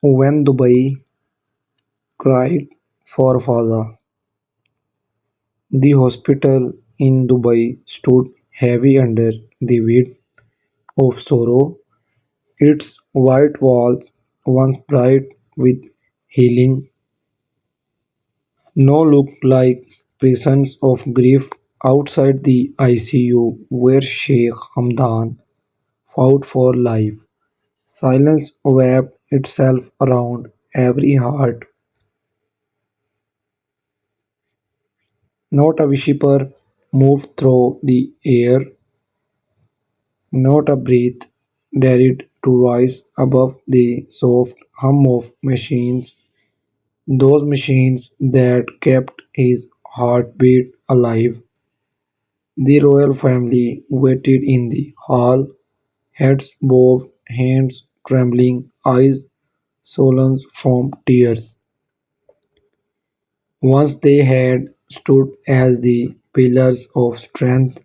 When Dubai cried for Fazza, the hospital in Dubai stood heavy under the weight of sorrow. Its white walls, once bright with healing, now looked like prisons of grief outside the ICU where Sheikh Hamdan fought for life. Silence wrapped itself around every heart. Not a whisper moved through the air, not a breath dared to rise above the soft hum of machines, those machines that kept his heartbeat alive. The royal family waited in the hall, heads bowed, hands trembling, eyes swollen from tears. Once they had stood as the pillars of strength,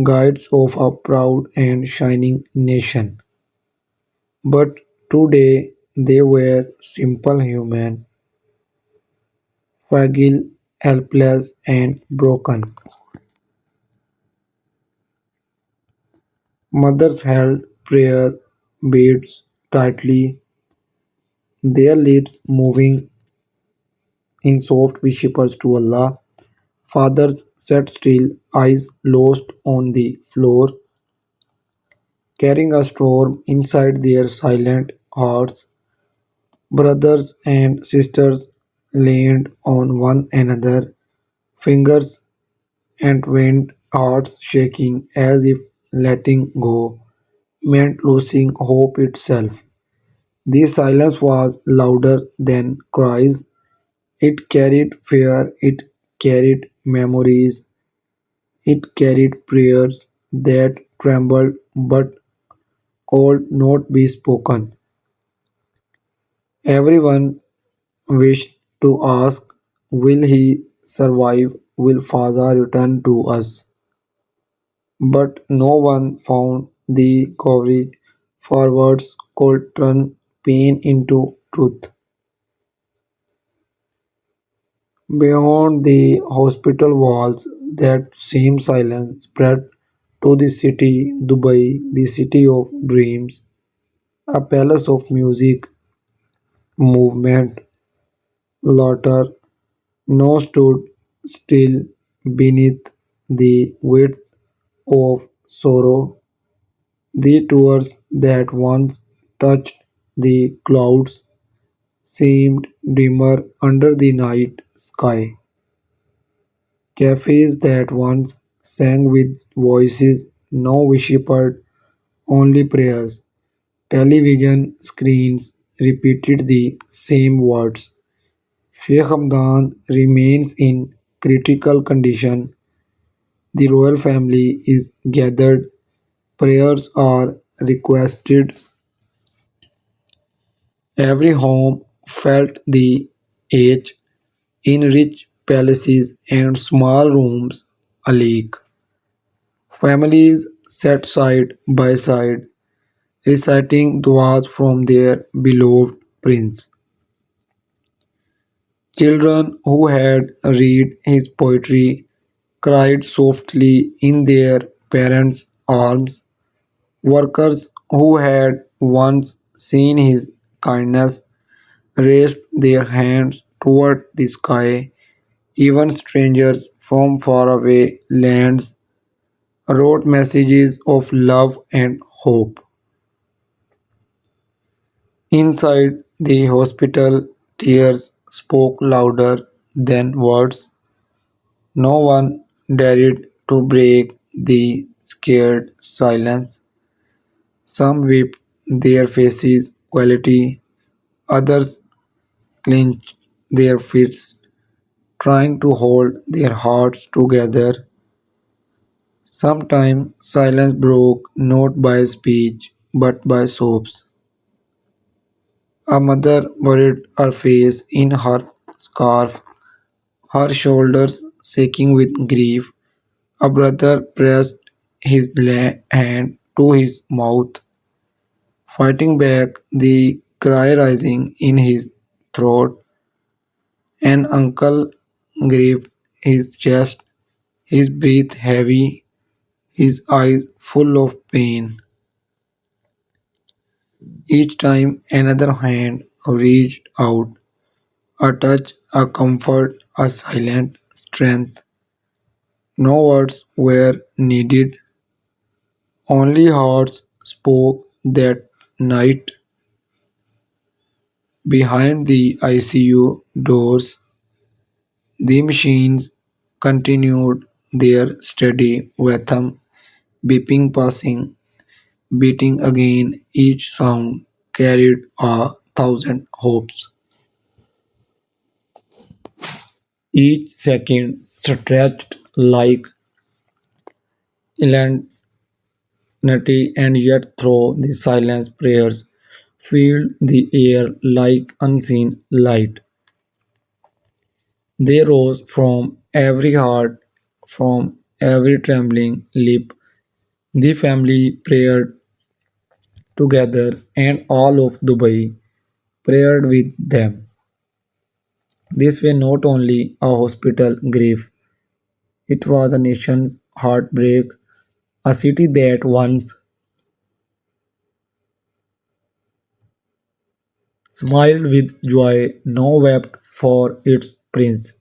guides of a proud and shining nation. But today they were simple human, fragile, helpless, and broken. Mothers held prayer beads tightly, their lips moving in soft whispers to Allah. Fathers sat still, eyes lost on the floor, carrying a storm inside their silent hearts. Brothers and sisters leaned on one another, fingers entwined, hearts shaking as if letting go meant losing hope itself. The silence was louder than cries. It carried fear, it carried memories, it carried prayers that trembled but could not be spoken. Everyone wished to ask, will he survive? Will Faza return to us? But no one found the courage for words could turn pain into truth. Beyond the hospital walls, that same silence spread to the city, Dubai, the city of dreams, a palace of music, movement, laughter. Now stood still beneath the weight of sorrow. The tours that once touched the clouds seemed dimmer under the night sky. Cafes that once sang with voices now whispered only prayers. Television screens repeated the same words. Sheikh Hamdan remains in critical condition. The royal family is gathered. Prayers are requested. Every home felt the ache in rich palaces and small rooms alike. Families sat side by side, reciting duas from their beloved prince. Children who had read his poetry cried softly in their parents' arms. Workers who had once seen his kindness raised their hands toward the sky. Even strangers from faraway lands wrote messages of love and hope. Inside the hospital, tears spoke louder than words. No one dared to break the scared silence. Some wept their faces quality, others clenched their fists, trying to hold their hearts together. Sometimes silence broke not by speech but by sobs. A mother buried her face in her scarf, her shoulders shaking with grief. A brother pressed his hand to his mouth, fighting back the cry rising in his throat. An uncle gripped his chest, his breath heavy, his eyes full of pain. Each time another hand reached out, a touch, a comfort, a silent strength. No words were needed, only hearts spoke that night. Behind the ICU doors, the machines continued their steady rhythm, beeping, passing, beating again. Each sound carried a thousand hopes. Each second stretched like eternity, and yet through the silence prayers filled the air like unseen light. They rose from every heart, from every trembling lip. The family prayed together, and all of Dubai prayed with them. This was not only a hospital grief, it was a nation's heartbreak, a city that once smiled with joy now wept for its prince.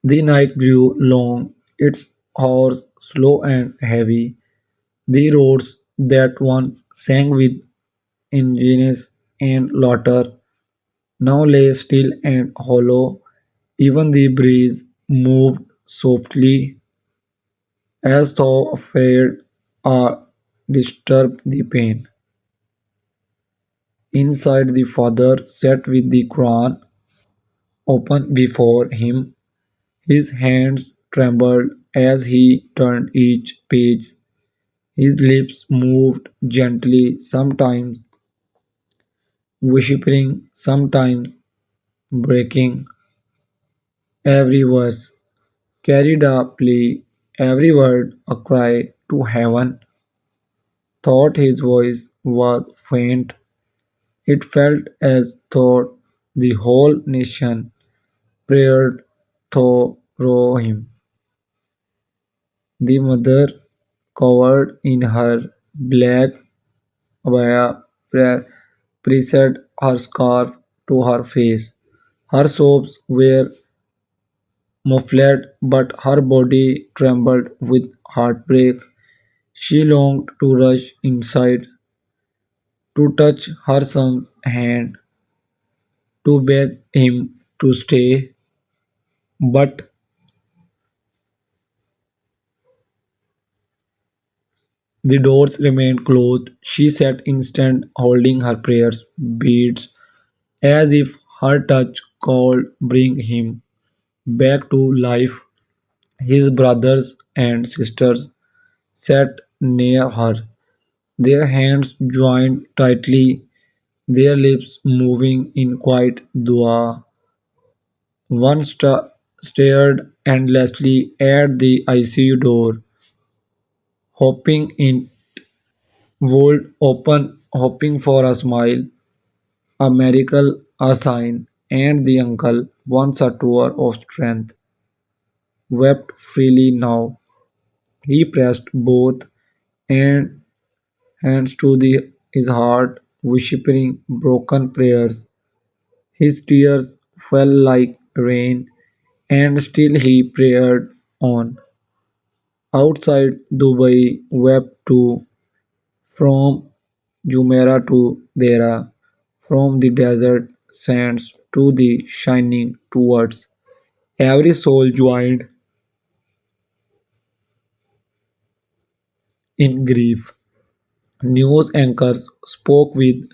The night grew long, its hours slow and heavy. The roads that once sang with ingenious and laughter now lay still and hollow. Even the breeze moved softly, as though afraid to disturb the pain. Inside, the father sat with the Quran open before him. His hands trembled as he turned each page. His lips moved gently, sometimes whispering, sometimes breaking. Every verse carried a plea, every word a cry to heaven. Thought his voice was faint. It felt as though the whole nation prayed through him. The mother, covered in her black abaya, pressed her scarf to her face. Her sobs were muffled, but her body trembled with heartbreak. She longed to rush inside, to touch her son's hand, to beg him to stay, but the doors remained closed. She sat instant, holding her prayers beads, as if her touch could bring him back to life. His brothers and sisters sat near her, their hands joined tightly, their lips moving in quiet dua. One stared endlessly at the ICU door, hoping it would open, hoping for a smile, a miracle, a sign, and the uncle, once a tower of strength, wept freely now. He pressed both and hands to his heart, whispering broken prayers. His tears fell like rain, and still he prayed on. Outside Dubai wept too, from Jumeirah to Dera, from the desert sands to the shining towards. Every soul joined in grief. News anchors spoke with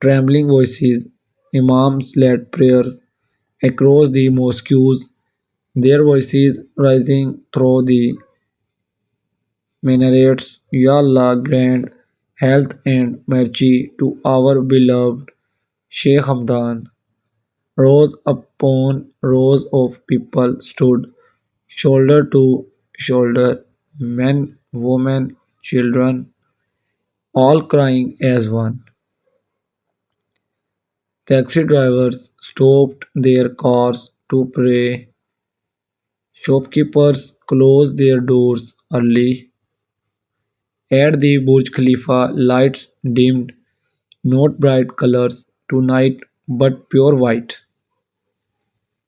trembling voices. Imams led prayers across the mosques, their voices rising through the minarets. Ya Allah, grant health and mercy to our beloved Sheikh Hamdan. Rows upon rows of people stood shoulder to shoulder, men, women, children, all crying as one. Taxi drivers stopped their cars to pray. Shopkeepers closed their doors early. At the Burj Khalifa, lights dimmed, not bright colors tonight, but pure white.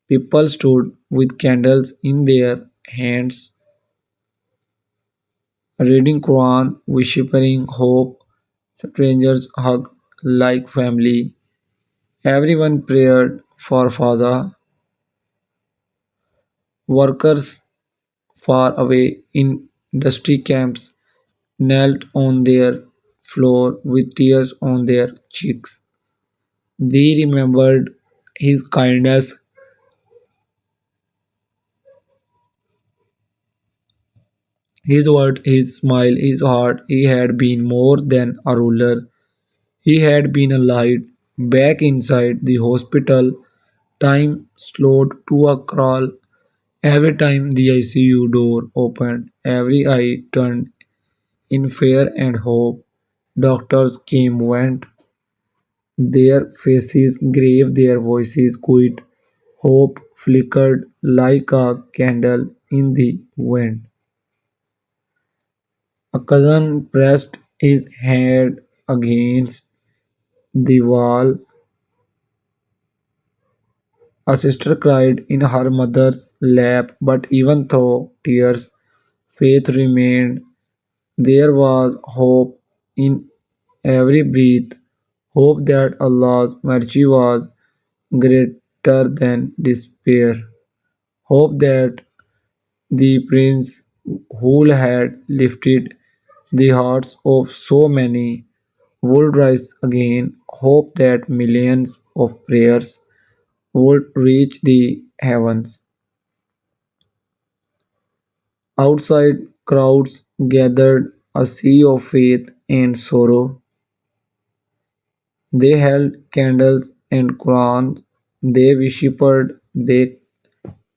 People stood with candles in their hands, reading Quran, whispering hope. Strangers hugged like family. Everyone prayed for Faza. Workers far away in dusty camps knelt on their floor with tears on their cheeks. They remembered his kindness, his words, his smile, his heart. He had been more than a ruler. He had been a light. Back inside the hospital, time slowed to a crawl. Every time the ICU door opened, every eye turned in fear and hope. Doctors came, went, their faces grave, their voices quiet. Hope flickered like a candle in the wind. A cousin pressed his head against the wall. A sister cried in her mother's lap, but even through tears, faith remained. There was hope in every breath, hope that Allah's mercy was greater than despair, hope that the prince who had lifted the hearts of so many would rise again, hope that millions of prayers would reach the heavens. Outside, crowds gathered, a sea of faith and sorrow. They held candles and Qurans. They whispered, they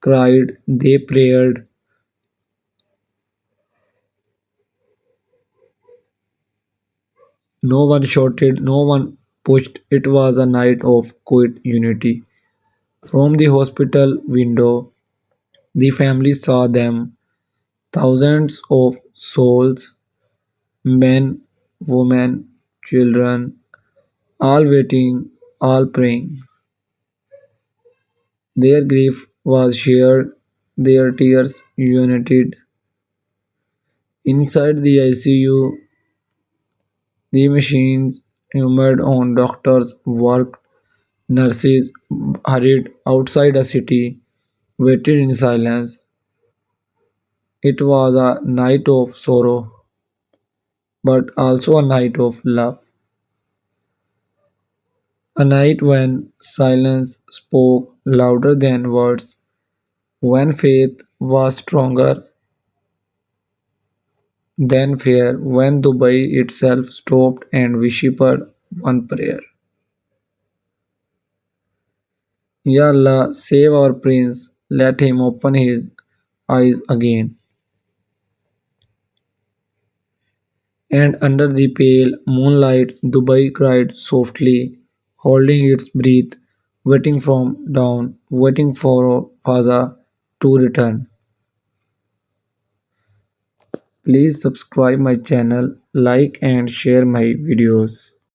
cried, they prayed. No one shouted, no one pushed. It was a night of quiet unity. From the hospital window, the family saw them, thousands of souls, men, women, children, all waiting, all praying. Their grief was shared, their tears united. Inside the ICU, the machines hummed on, doctors worked, nurses hurried outside a city, waited in silence. It was a night of sorrow, but also a night of love. A night when silence spoke louder than words, when faith was stronger than fear, when Dubai itself stopped and whispered one prayer. Ya Allah, save our prince, let him open his eyes again. And under the pale moonlight, Dubai cried softly, holding its breath, waiting from dawn, waiting for Faza to return. Please subscribe my channel, like and share my videos.